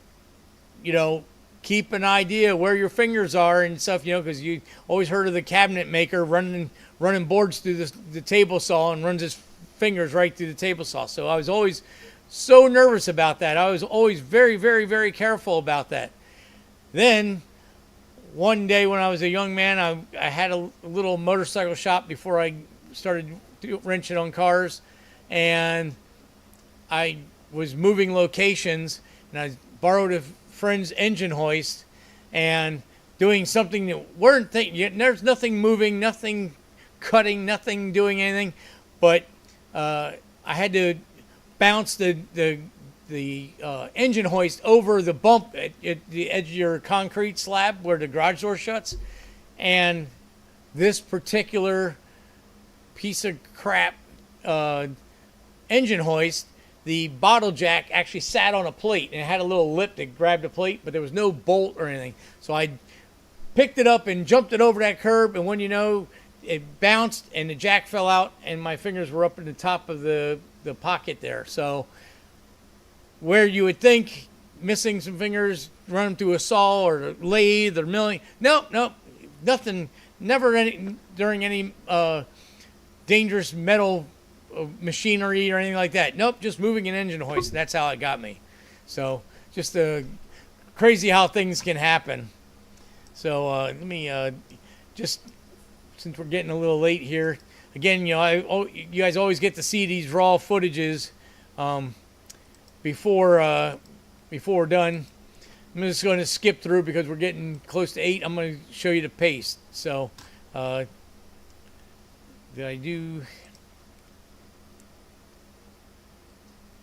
[SPEAKER 1] you know, keep an idea where your fingers are and stuff, you know, because you always heard of the cabinet maker running boards through the table saw and runs his fingers right through the table saw. So I was always so nervous about that. I was always very, very, very careful about that. Then one day when I was a young man, I had a little motorcycle shop before I started wrenching on cars, and I was moving locations, and I borrowed a friend's engine hoist and doing something that weren't there's nothing moving, nothing cutting, nothing doing anything, but I had to bounce the engine hoist over the bump at the edge of your concrete slab where the garage door shuts, and this particular piece of crap engine hoist, the bottle jack actually sat on a plate and it had a little lip that grabbed the plate, but there was no bolt or anything. So I picked it up and jumped it over that curb, and when you know, it bounced and the jack fell out and my fingers were up in the top of the pocket there. So where you would think missing some fingers, run them through a saw or a lathe or milling, nope, nothing, never during any dangerous metal machinery or anything like that. Nope, just moving an engine hoist. That's how it got me. So just crazy how things can happen. So let me just, since we're getting a little late here, again, you know, you guys always get to see these raw footages before we're done. I'm just going to skip through because we're getting close to 8. I'm going to show you the paste. So did I do?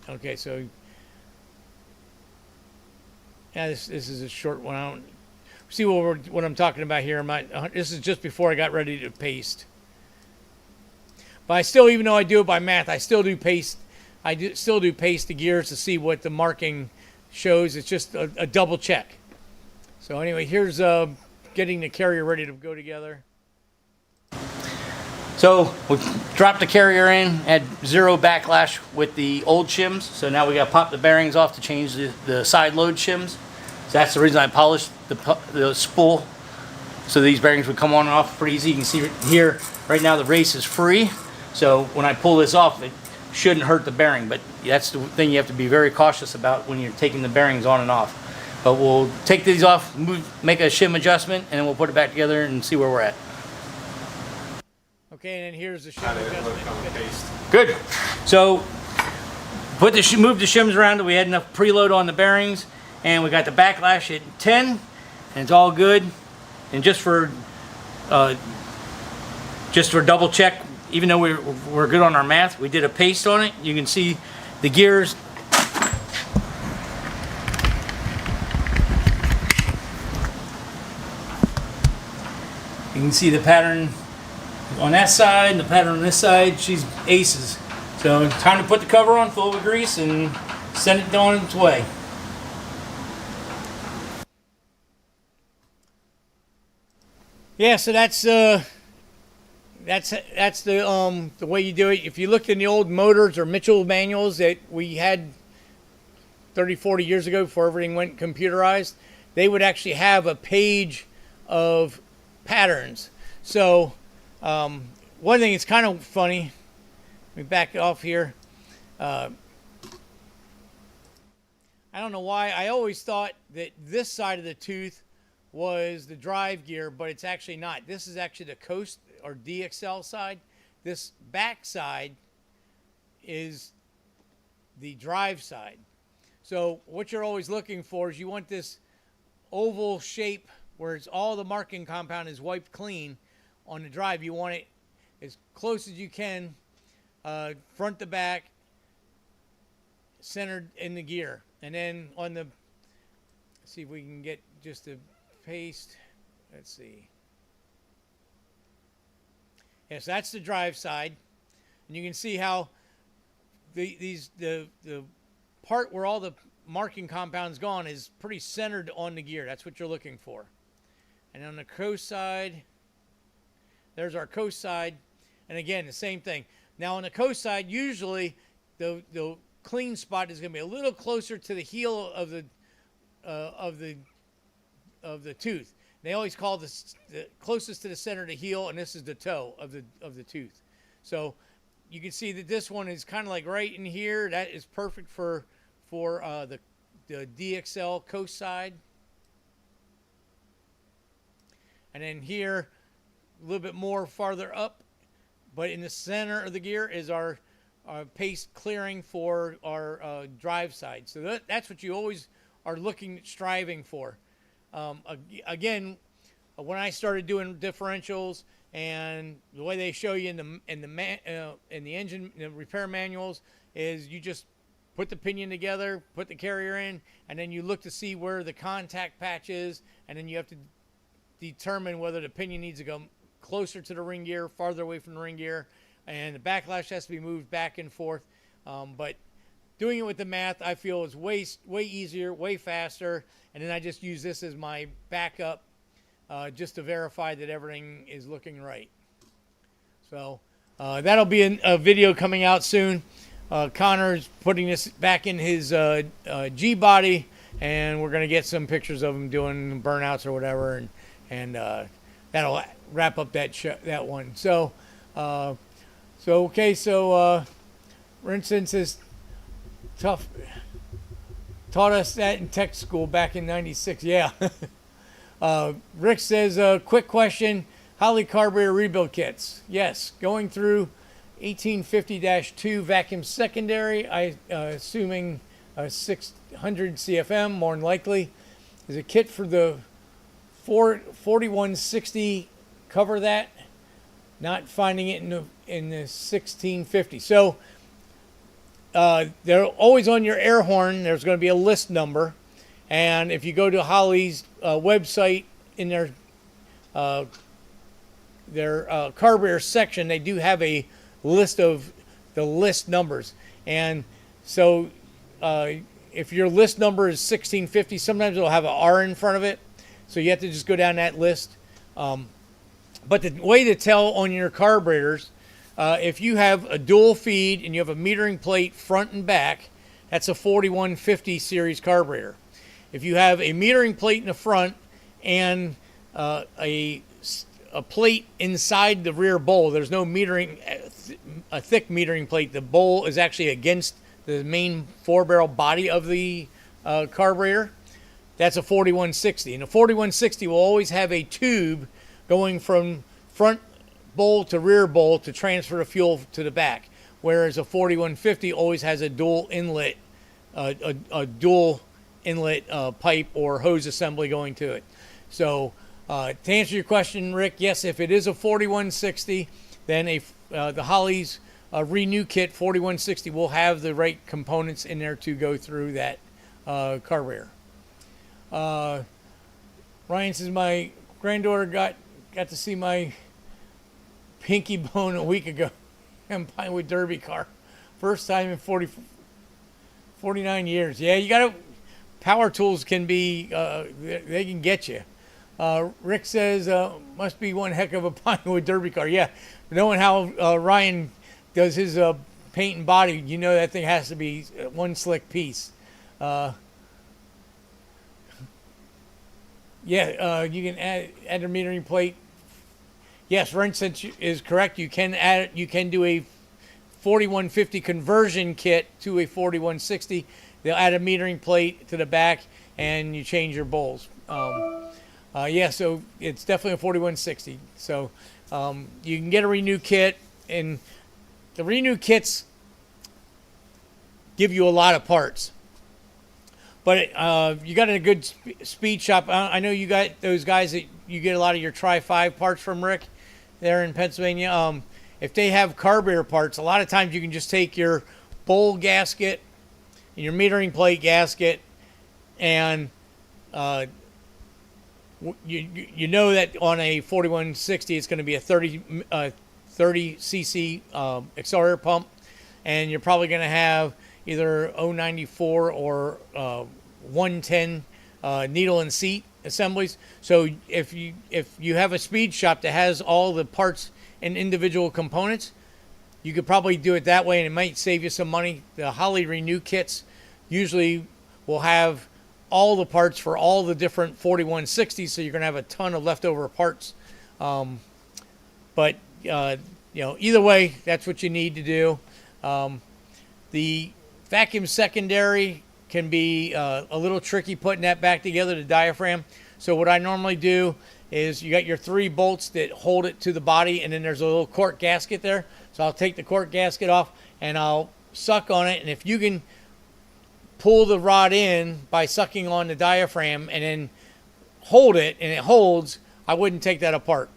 [SPEAKER 1] Okay, so yeah, this is a short one. I don't see what I'm talking about here. This is just before I got ready to paste. But I still, even though I do it by math, I still do paste. Still do paste the gears to see what the marking shows. It's just a double check. So anyway, here's getting the carrier ready to go together.
[SPEAKER 2] So we dropped the carrier in, had 0 backlash with the old shims. So now we got to pop the bearings off to change the side load shims. So that's the reason I polished the spool. So these bearings would come on and off pretty easy. You can see here, right now the race is free. So when I pull this off, it shouldn't hurt the bearing. But that's the thing you have to be very cautious about when you're taking the bearings on and off. But we'll take these off, make a shim adjustment, and then we'll put it back together and see where we're at.
[SPEAKER 1] Okay, and then here's the shim adjustment.
[SPEAKER 2] Good. So move the shims around till we had enough preload on the bearings, and we got the backlash at 10, and it's all good. And just for double check, even though we're good on our math, we did a paste on it. You can see the gears. You can see the pattern on that side and the pattern on this side. She's aces. So time to put the cover on, fill it with grease, and send it on its way.
[SPEAKER 1] Yeah, so that's the way you do it. If you looked in the old motors or Mitchell manuals that we had 30, 40 years ago before everything went computerized, they would actually have a page of patterns. So one thing that's kind of funny, let me back off here. I don't know why. I always thought that this side of the tooth was the drive gear, but it's actually not. This is actually the coast or DXL side. This back side is the drive side. So what you're always looking for is you want this oval shape where it's all the marking compound is wiped clean on the drive. You want it as close as you can, front to back, centered in the gear. And then on the, let's see if we can get just a paste. Let's see. Yes, that's the drive side. And you can see how the part where all the marking compound's gone is pretty centered on the gear. That's what you're looking for. And on the coast side, there's our coast side. And again, the same thing. Now on the coast side, usually the clean spot is going to be a little closer to the heel of the tooth. They always call this the closest to the center of the heel, and this is the toe of the tooth. So you can see that this one is kind of like right in here. That is perfect for the DXL coast side. And then here, a little bit more farther up, but in the center of the gear is our paste clearing for our drive side. So that's what you always are striving for. Again, when I started doing differentials and the way they show you in the engine repair manuals is you just put the pinion together, put the carrier in, and then you look to see where the contact patch is, and then you have to determine whether the pinion needs to go closer to the ring gear, farther away from the ring gear, and the backlash has to be moved back and forth. But doing it with the math, I feel, is way easier, way faster, and then I just use this as my backup just to verify that everything is looking right. So that'll be a video coming out soon. Connor's putting this back in his G-body, and we're going to get some pictures of him doing burnouts or whatever, and that'll wrap up that one. So, Rinson says, taught us that in tech school back in '96. Yeah. Rick says, quick question, Holley carburetor rebuild kits. Yes, going through 1850-2 vacuum secondary, assuming 600 CFM, more than likely. Is a kit for the 4160 cover that? Not finding it in the 1650. So they're always on your air horn. There's going to be a list number, and if you go to Holley's website in their carburetor section, they do have a list of the list numbers. And so if your list number is 1650, sometimes it'll have an R in front of it, so you have to just go down that list. But the way to tell on your carburetors, if you have a dual feed and you have a metering plate front and back, that's a 4150 series carburetor. If you have a metering plate in the front and a plate inside the rear bowl, there's no metering, a thick metering plate. The bowl is actually against the main 4-barrel body of the carburetor. That's a 4160. And a 4160 will always have a tube going from front bowl to rear bowl to transfer the fuel to the back, whereas a 4150 always has a dual inlet, a dual inlet pipe or hose assembly going to it. So to answer your question, Rick, yes, if it is a 4160, then the Holley's Renew Kit 4160 will have the right components in there to go through that carburetor. Ryan says my granddaughter got to see my pinky bone a week ago in Pinewood Derby car. First time in 49 years. Yeah, you got to, power tools can be, they can get you. Rick says, must be one heck of a Pinewood Derby car. Yeah, knowing how Ryan does his paint and body, you know that thing has to be one slick piece. Yeah, you can add a metering plate. Yes, Vincent is correct. You can do a 4150 conversion kit to a 4160. They'll add a metering plate to the back, and you change your bowls. Yeah, so it's definitely a 4160. So you can get a Renew Kit, and the Renew Kits give you a lot of parts. But you got a good speed shop. I know you got those guys that you get a lot of your Tri-5 parts from, Rick, there in Pennsylvania. If they have carburetor parts, a lot of times you can just take your bowl gasket and your metering plate gasket, and you know that on a 4160 it's going to be a 30 cc accelerator pump, and you're probably going to have either 094 or 110 needle and seat assemblies. So if you have a speed shop that has all the parts and individual components, you could probably do it that way, and it might save you some money. The Holley Renew Kits usually will have all the parts for all the different 4160s, so you're going to have a ton of leftover parts. But either way, that's what you need to do. The vacuum secondary can be a little tricky putting that back together, the diaphragm. So what I normally do is you got your 3 bolts that hold it to the body, and then there's a little cork gasket there. So I'll take the cork gasket off and I'll suck on it, and if you can pull the rod in by sucking on the diaphragm and then hold it and it holds, I wouldn't take that apart,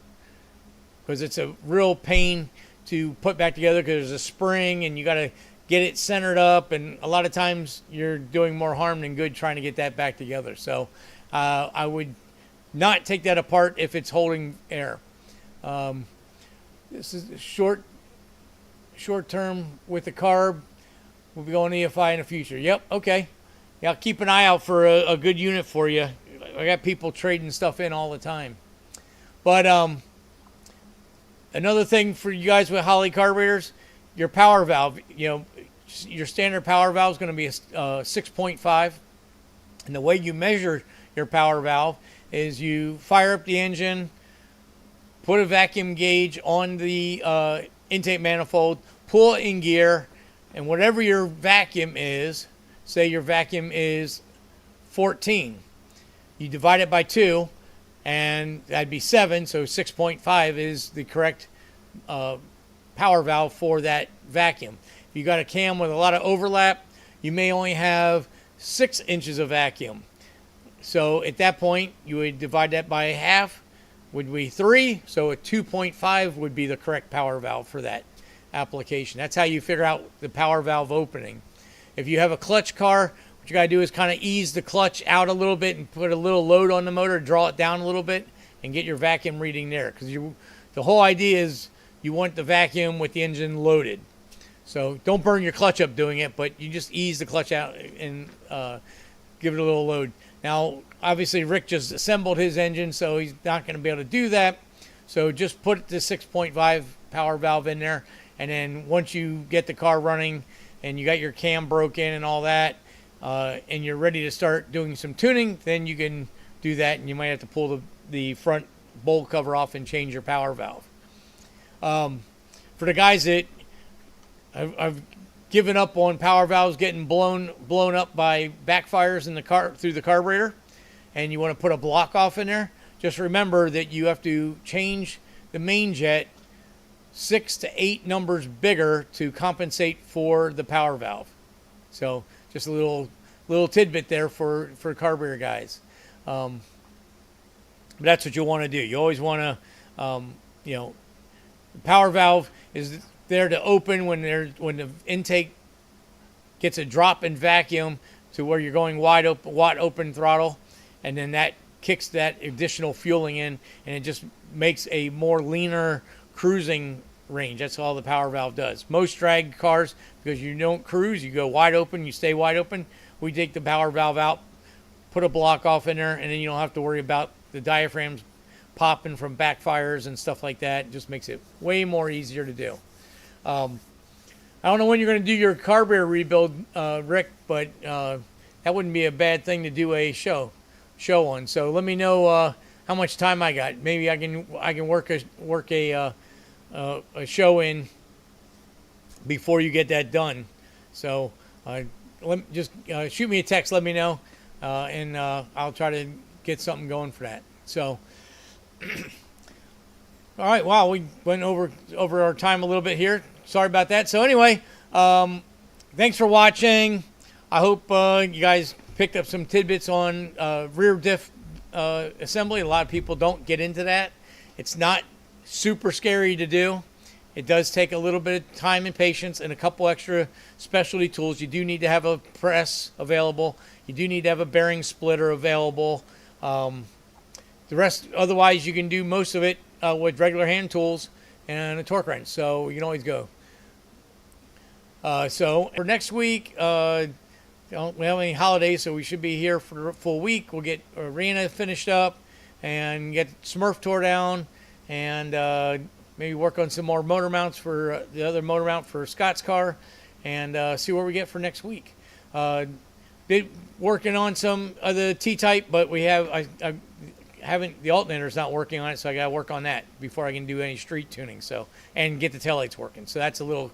[SPEAKER 1] because it's a real pain to put back together, because there's a spring and you got to get it centered up, and a lot of times you're doing more harm than good trying to get that back together. So I would not take that apart if it's holding air. This is short term with the carb. We'll be going EFI in the future. Yep, okay. Yeah, I'll keep an eye out for a good unit for you. I got people trading stuff in all the time. But another thing for you guys with Holley carburetors, your power valve, your standard power valve is going to be a 6.5. And the way you measure your power valve is you fire up the engine, put a vacuum gauge on the intake manifold, pull it in gear, and whatever your vacuum is, say your vacuum is 14, you divide it by 2, and that'd be 7, so 6.5 is the correct power valve for that vacuum. If you got a cam with a lot of overlap, you may only have 6 inches of vacuum. So at that point, you would divide that by half, would be 3, so a 2.5 would be the correct power valve for that application. That's how you figure out the power valve opening. If you have a clutch car, what you got to do is kind of ease the clutch out a little bit and put a little load on the motor, draw it down a little bit, and get your vacuum reading there. Because the whole idea is you want the vacuum with the engine loaded. So don't burn your clutch up doing it, but you just ease the clutch out and give it a little load. Now, obviously, Rick just assembled his engine, so he's not going to be able to do that. So just put the 6.5 power valve in there, and then once you get the car running and you got your cam broken and all that, and you're ready to start doing some tuning, then you can do that, and you might have to pull the front bowl cover off and change your power valve. For the guys that I've given up on power valves getting blown up by backfires in the car through the carburetor, and you want to put a block off in there, just remember that you have to change the main jet 6 to 8 numbers bigger to compensate for the power valve. So just a little tidbit there for carburetor guys. But that's what you want to do. You always want to, you know, the power valve is there to open when the intake gets a drop in vacuum to where you're going wide open throttle, and then that kicks that additional fueling in, and it just makes a more leaner cruising range. That's all the power valve does. Most drag cars, because you don't cruise, you go wide open, you stay wide open. We take the power valve out, put a block off in there, and then you don't have to worry about the diaphragms popping from backfires and stuff like that. It just makes it way more easier to do. I don't know when you're going to do your carburetor rebuild, Rick, but that wouldn't be a bad thing to do a show on. So let me know how much time I got. Maybe I can work a show in before you get that done. So just shoot me a text, let me know, and I'll try to get something going for that. So, all right, wow, we went over our time a little bit here. Sorry about that. So anyway, thanks for watching. I hope you guys picked up some tidbits on rear diff assembly. A lot of people don't get into that. It's not super scary to do. It does take a little bit of time and patience and a couple extra specialty tools. You do need to have a press available. You do need to have a bearing splitter available. The rest, otherwise, you can do most of it with regular hand tools and a torque wrench. So you can always go. So for next week, we don't have any holidays, so we should be here for a full week. We'll get Rhianna finished up and get Smurf tore down, and maybe work on some more motor mounts for the other motor mount for Scott's car, and see where we get for next week. Been working on some of the T-type, but we have I haven't, the alternator's not working on it, so I got to work on that before I can do any street tuning. So, and get the taillights working. So that's a little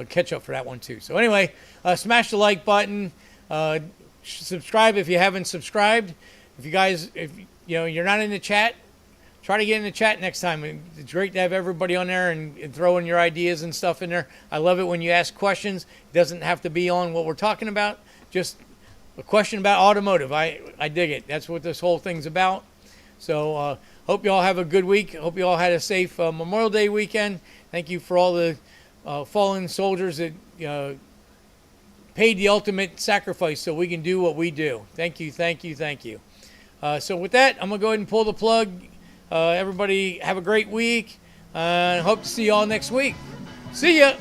[SPEAKER 1] catch up for that one too. So anyway, smash the like button, subscribe if you haven't subscribed. If you guys, if you know you're not in the chat, try to get in the chat next time. It's great to have everybody on there and throw in your ideas and stuff in there. I love it when you ask questions. It doesn't have to be on what we're talking about. Just a question about automotive. I dig it. That's what this whole thing's about. So hope you all have a good week. Hope you all had a safe Memorial Day weekend. Thank you for all the fallen soldiers that paid the ultimate sacrifice so we can do what we do. Thank you, thank you, thank you. So with that, I'm going to go ahead and pull the plug. Everybody have a great week. Hope to see you all next week. See ya.